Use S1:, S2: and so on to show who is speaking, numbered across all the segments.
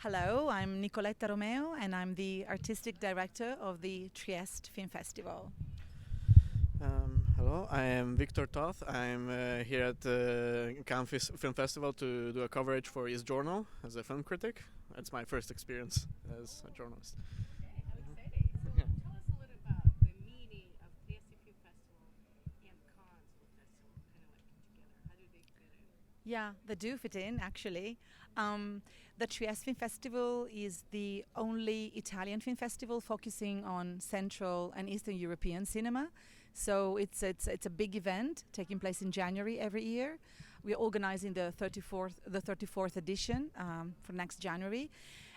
S1: Hello, I'm Nicoletta Romeo and I'm the artistic director of the Trieste Film Festival.
S2: Hello, I am Victor Tóth. I'm here at the Cannes Film Festival to do a coverage for his journal as a film critic. It's my first experience as a journalist.
S3: Okay, how exciting. So
S2: Yeah.
S3: tell us a little about the meaning of Trieste Film Festival and Cannes Film Festival, kind of like come together. How do they fit in?
S1: Yeah, they do fit in actually. The Trieste Film Festival is the only Italian film festival focusing on Central and Eastern European cinema. So it's a big event taking place in January every year. We're organizing the 34th edition for next January,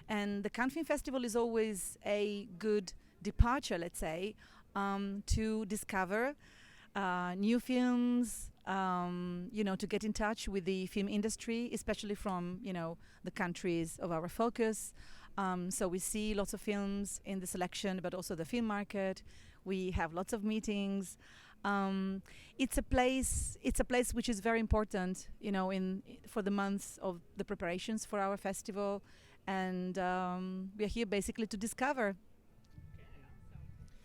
S1: and the Cannes Film Festival is always a good departure, let's say, to discover new films, to get in touch with the film industry, especially from, the countries of our focus. So we see lots of films in the selection, but also the film market. We have lots of meetings. It's a place. It's a place which is very important, for the months of the preparations for our festival, and we are here basically to discover.
S3: Okay, awesome.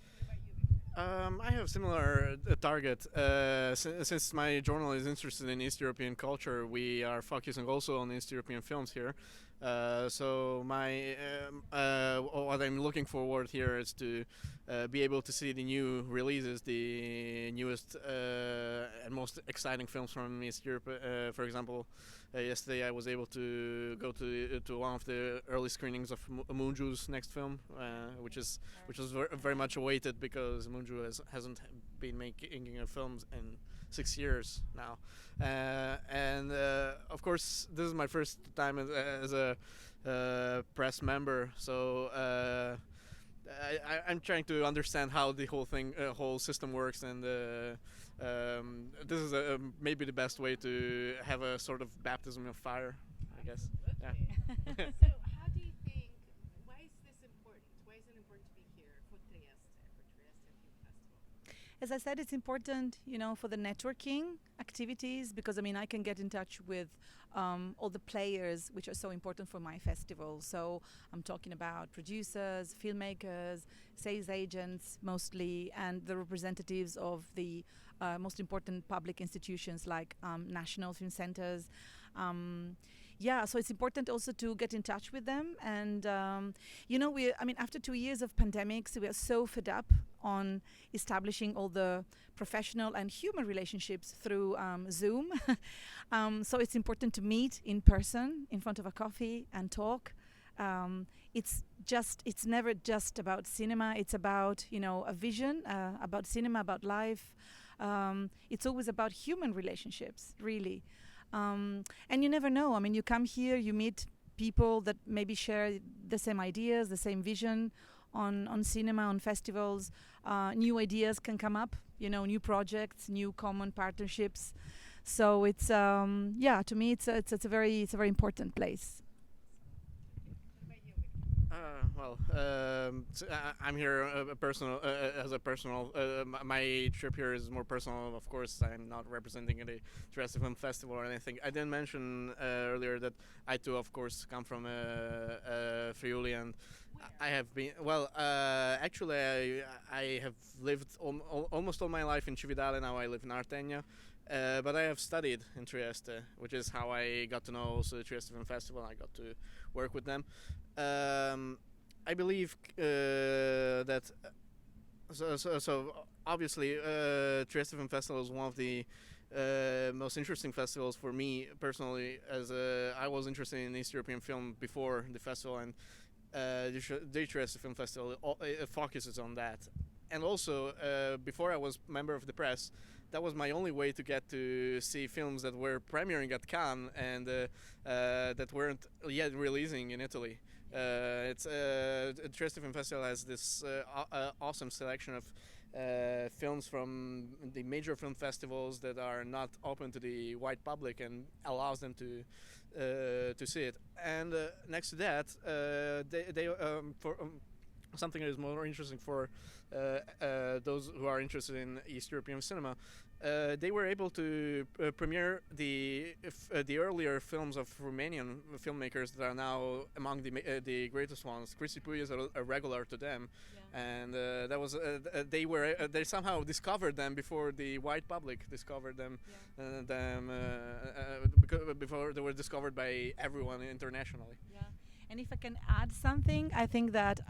S3: What about you, Victor?
S2: I have similar target. Since my journal is interested in East European culture, we are focusing also on East European films here. So what I'm looking forward here is to be able to see the new releases, the newest and most exciting films from East Europe. For example, yesterday I was able to go to one of the early screenings of Munju's next film, which was very much awaited because Munju hasn't been making films in 6 years now, and of course this is my first time as a press member, so I'm trying to understand how the whole system works, and this is maybe the best way to have a sort of baptism of fire, I guess.
S3: Absolutely. So, how do you think? Why is this important? Why is it important to be here for Trieste Film Festival?
S1: As I said, it's important, for the networking activities, because I can get in touch with all the players which are so important for my festival. So I'm talking about producers, filmmakers, sales agents mostly, and the representatives of the most important public institutions like national film centers. So it's important also to get in touch with them. And, after 2 years of pandemics, we are so fed up on establishing all the professional and human relationships through Zoom. So it's important to meet in person, in front of a coffee, and talk. It's never just about cinema. It's about, a vision, about cinema, about life. It's always about human relationships, really. And you never know. You come here, you meet people that maybe share the same ideas, the same vision on cinema, on festivals. New ideas can come up, new projects, new common partnerships. So it's to me it's a very important place.
S3: What about you, Victor?
S2: I'm here as a personal. My trip here is more personal. Of course, I'm not representing the Trieste Film Festival or anything. I didn't mention earlier that I too, of course, come from Friuli, and I have been. Well, actually, I have lived almost all my life in Cividale. Now I live in Artegna. But I have studied in Trieste, which is how I got to know also the Trieste Film Festival. I got to work with them. I believe that so obviously Trieste Film Festival is one of the most interesting festivals for me personally, as I was interested in East European film before the festival, and the Trieste Film Festival focuses on that. And also, before I was member of the press, that was my only way to get to see films that were premiering at Cannes and that weren't yet releasing in Italy. Trieste Film Festival has this awesome selection of films from the major film festivals that are not open to the wide public and allows them to see it. And next to that, they for something that is more interesting for those who are interested in East European cinema. they were able to premiere the earlier films of Romanian filmmakers that are now among the greatest ones. Cristi Puiu is a regular to them, and that was they somehow discovered them before the white public discovered them, before they were discovered by everyone internationally.
S1: Yeah. And if I can add something, I think that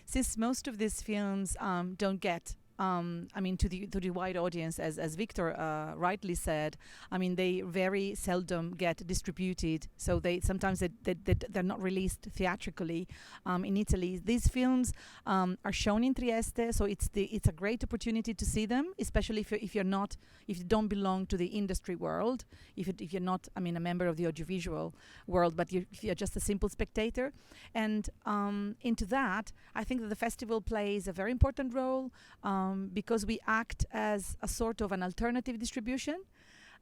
S1: since most of these films don't get to the wide audience, as Victor rightly said, they very seldom get distributed. So they're not released theatrically in Italy. These films are shown in Trieste, so it's a great opportunity to see them, especially if you don't belong to the industry world, if you're not a member of the audiovisual world, but if you're just a simple spectator. And into that, I think that the festival plays a very important role. Because we act as a sort of an alternative distribution.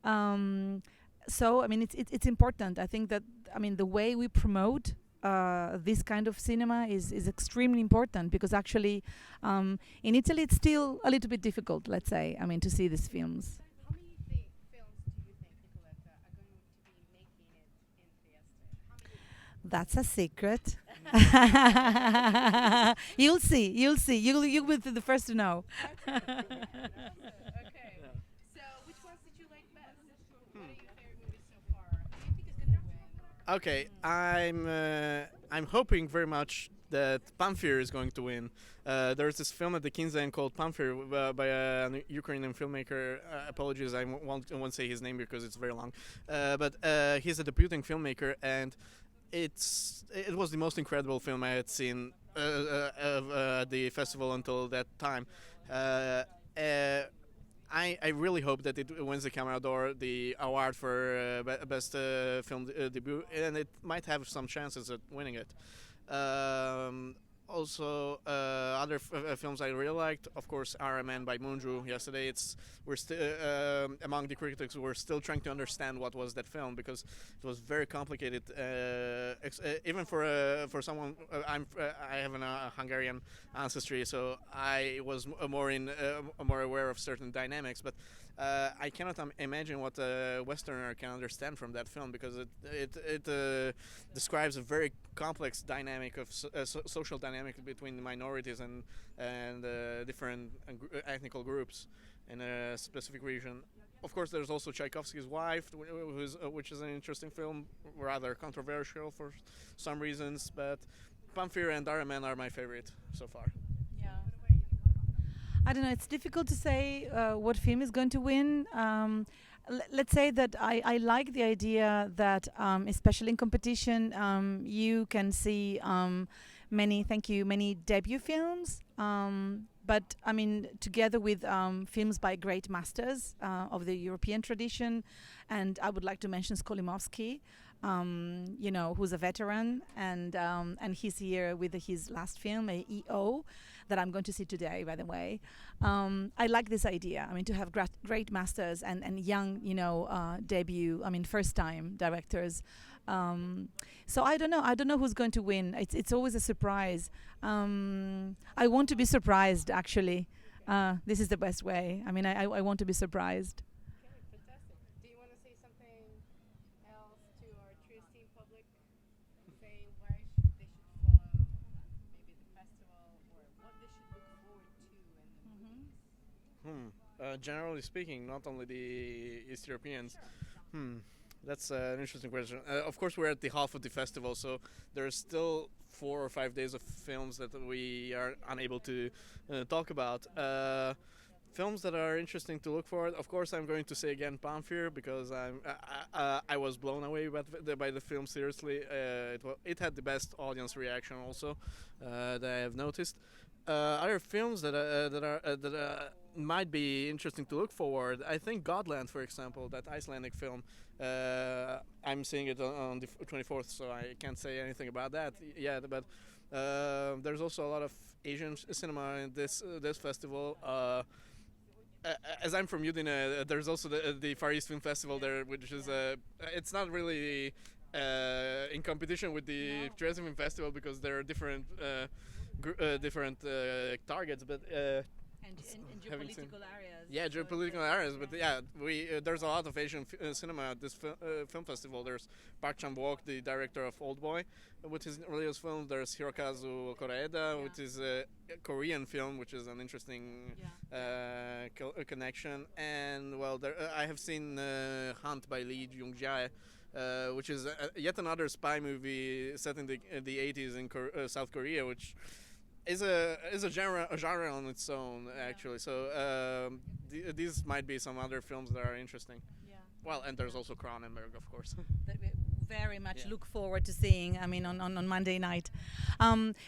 S1: So it's important. I think that the way we promote this kind of cinema is extremely important, because actually in Italy it's still a little bit difficult, let's say, to see these films.
S3: How many films do you think, Nicoletta, are going to be making it in Trieste? How many?
S1: That's a secret. You'll see. You'll be the first to know.
S3: Okay. So, which ones did you like best? What are your favorite movies so far? Who do you think is going to win?
S2: Okay, I'm hoping very much that Pamfir is going to win. There's this film at the Kinzen called Pamfir by a Ukrainian filmmaker. Apologies, I won't say his name because it's very long. But he's a debuting filmmaker, and it was the most incredible film I had seen at the festival until that time. I really hope that it wins the Camera d'Or, the award for best film debut, and it might have some chances at winning it. Also, other films I really liked, of course, RMN by Munju. Yesterday, we're still among the critics. We're still trying to understand what was that film, because it was very complicated. Even for someone, I have a Hungarian ancestry, so I was more aware of certain dynamics, but. I cannot imagine what a Westerner can understand from that film, because it describes a very complex dynamic of social dynamic between the minorities and different ethnical groups in a specific region. Of course, there's also Tchaikovsky's Wife, which is an interesting film, rather controversial for some reasons, but Pamfir and RMN are my favorite so far.
S1: I don't know. It's difficult to say what film is going to win. Let's say that I like the idea that, especially in competition, you can see many debut films. But together with films by great masters of the European tradition, and I would like to mention Skolimowski, who's a veteran, and he's here with his last film, EO, that I'm going to see today, by the way. I like this idea. To have great masters and young, debut, first-time directors. So I don't know who's going to win. It's always a surprise. I want to be surprised, actually. This is the best way. I want to be surprised.
S3: Okay, fantastic. Do you want to say something else to our Trieste public? Say why they should follow maybe the festival, or what they should look forward to in the movies?
S2: Generally speaking, not only the East Europeans.
S3: Sure.
S2: That's an interesting question. Of course, we're at the half of the festival, so there's still 4 or 5 days of films that we are unable to talk about. Films that are interesting to look for. Of course, I'm going to say again Pamfir, because I was blown away by the film. Seriously, it had the best audience reaction also that I have noticed. Other films that might be interesting to look forward. I think Godland, for example, that Icelandic film. I'm seeing it on the 24th, so I can't say anything about that yet. But there's also a lot of Asian cinema in this festival. As I'm from Udine, there's also the Far East Film Festival there, which is it's not really in competition with the Trieste Film Festival, because there are different targets, but
S1: And
S2: having seen.
S1: geopolitical areas.
S2: Yeah,
S1: so it's
S2: geopolitical areas, but yeah, we there's a lot of Asian cinema at this film festival. There's Park Chan-wook, the director of Old Boy, with his latest film. There's Hirokazu Koreeda, which is a Korean film, which is an interesting connection. And well, I have seen Hunt by Lee Jung-jae, which is yet another spy movie set in the 80s in South Korea, which is a genre on its own, actually. So these might be some other films that are interesting.
S1: Yeah.
S2: Well, and there's also Cronenberg, of course.
S1: That we very much look forward to seeing. I mean, on Monday night.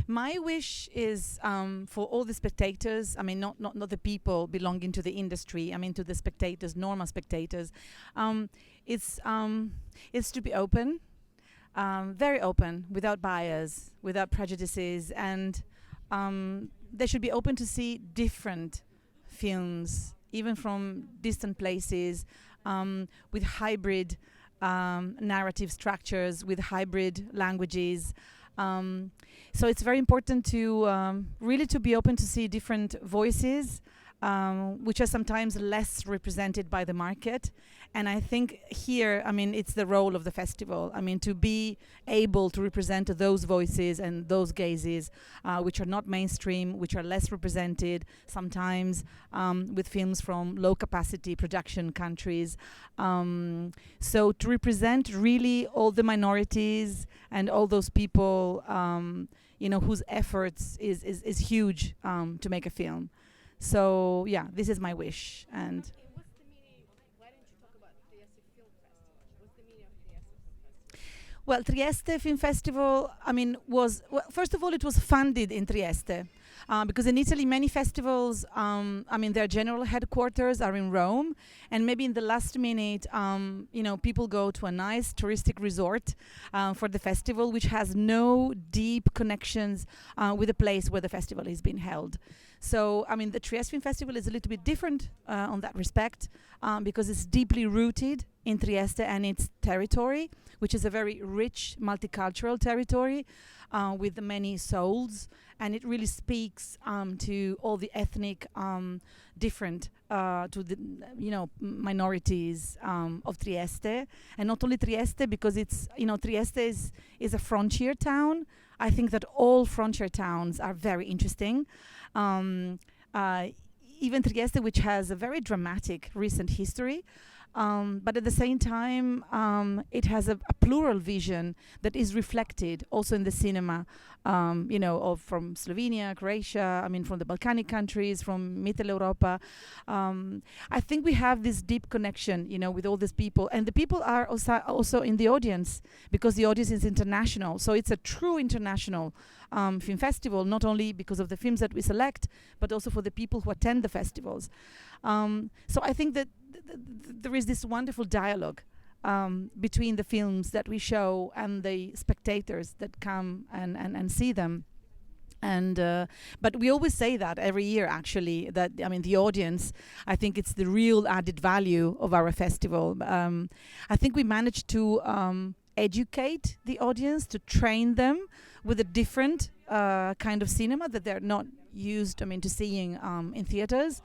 S1: My wish is for all the spectators. I mean, not the people belonging to the industry. I mean, to the spectators, normal spectators. It's to be open, very open, without bias, without prejudices, and they should be open to see different films, even from distant places, with hybrid narrative structures, with hybrid languages. So it's very important to really to be open to see different voices, which are sometimes less represented by the market. And I think here, I mean, it's the role of the festival. I mean, to be able to represent those voices and those gazes, which are not mainstream, which are less represented, sometimes with films from low capacity production countries. So to represent really all the minorities and all those people, whose efforts is huge to make a film. So yeah, this is my wish. And
S3: Okay, what's the meaning? Why don't you talk about Trieste Film Festival? What's the meaning of Trieste Film Festival?
S1: well, Trieste Film Festival, I mean, first of all, it was funded in Trieste. Because in Italy, many festivals, their general headquarters are in Rome, and maybe in the last minute, people go to a nice touristic resort for the festival, which has no deep connections with the place where the festival is being held. So, I mean, the Trieste Film Festival is a little bit different on that respect, because it's deeply rooted in Trieste and its territory, which is a very rich multicultural territory with many souls. And it really speaks to all the ethnic different to the minorities of Trieste, and not only Trieste, because it's Trieste is a frontier town. I think that all frontier towns are very interesting. Even Trieste, which has a very dramatic recent history. But at the same time, it has a plural vision that is reflected also in the cinema, from Slovenia, Croatia, from the Balkanic countries, from Mittel Europa. I think we have this deep connection, with all these people. And the people are also in the audience, because the audience is international. So it's a true international film festival, not only because of the films that we select, but also for the people who attend the festivals. So I think that there is this wonderful dialogue between the films that we show and the spectators that come and see them. And but we always say that every year, actually, that the audience, I think it's the real added value of our festival. I think we managed to educate the audience, to train them with a different kind of cinema that they're not used to seeing in theaters.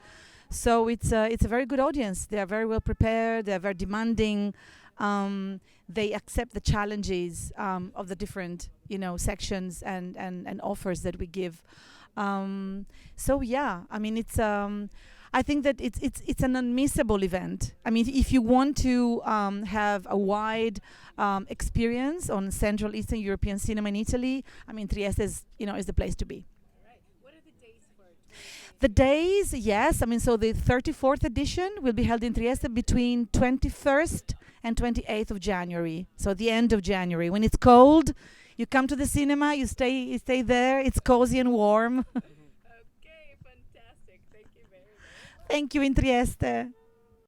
S1: So it's a very good audience. They are very well prepared. They are very demanding. They accept the challenges of the different sections and offers that we give. So yeah, it's I think that it's an unmissable event. If you want to have a wide experience on Central Eastern European cinema in Italy, Trieste is the place to be. The days, yes. So the 34th edition will be held in Trieste between 21st and 28th of January. So the end of January. When it's cold, you come to the cinema, you stay there. It's cozy and warm.
S3: Okay, fantastic. Thank you very much.
S1: Thank you, in Trieste.